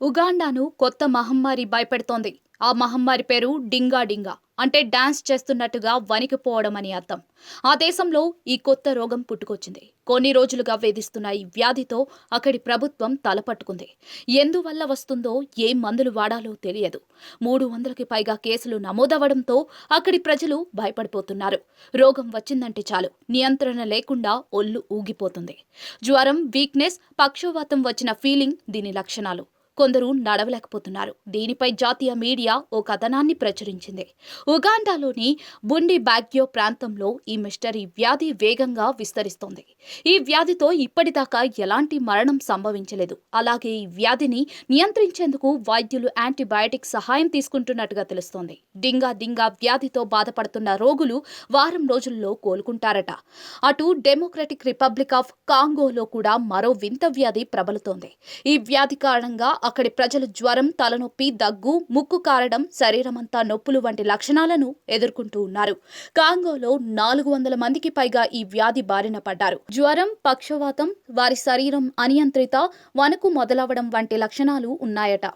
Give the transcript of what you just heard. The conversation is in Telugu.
ఉగాండాను కొత్త మహమ్మారి భయపెడుతోంది. ఆ మహమ్మారి పేరు డింగా డింగా. అంటే డాన్స్ చేస్తున్నట్టుగా వణికిపోవడం అని అర్థం. ఆ దేశంలో ఈ కొత్త రోగం పుట్టుకొచ్చింది. కొన్ని రోజులుగా వేధిస్తున్న ఈ వ్యాధితో అక్కడి ప్రభుత్వం తలపట్టుకుంది. ఎందువల్ల వస్తుందో, ఏ మందులు వాడాలో తెలియదు. 300కి పైగా కేసులు నమోదవడంతో అక్కడి ప్రజలు భయపడిపోతున్నారు. రోగం వచ్చిందంటే చాలు, నియంత్రణ లేకుండా ఒళ్ళు ఊగిపోతుంది. జ్వరం, వీక్నెస్, పక్షవాతం వచ్చిన ఫీలింగ్ దీని లక్షణాలు. కొందరు నడవలేకపోతున్నారు. దీనిపై జాతీయ మీడియా ఓ కథనాన్ని ప్రచురించింది. ఉగాండాలోని బుండి బాగ్యో ప్రాంతంలో ఈ మిస్టరీ వ్యాధి వేగంగా విస్తరిస్తోంది. ఈ వ్యాధితో ఇప్పటిదాకా ఎలాంటి మరణం సంభవించలేదు. అలాగే ఈ వ్యాధిని నియంత్రించేందుకు వైద్యులు యాంటీబయాటిక్ సహాయం తీసుకుంటున్నట్టుగా తెలుస్తోంది. డింగా డింగా వ్యాధితో బాధపడుతున్న రోగులు వారం రోజుల్లో కోలుకుంటారట. అటు డెమోక్రటిక్ రిపబ్లిక్ ఆఫ్ కాంగోలో కూడా మరో వింత వ్యాధి ప్రబలుతోంది. ఈ వ్యాధి కారణంగా అక్కడి ప్రజలు జ్వరం, తలనొప్పి, దగ్గు, ముక్కు కారడం, శరీరమంతా నొప్పులు వంటి లక్షణాలను ఎదుర్కొంటూ ఉన్నారు. కాంగోలో 400 మందికి పైగా ఈ వ్యాధి బారిన పడ్డారు. జ్వరం, పక్షవాతం, వారి శరీరం అనియంత్రిత వణుకు మొదలవడం వంటి లక్షణాలు ఉన్నాయట.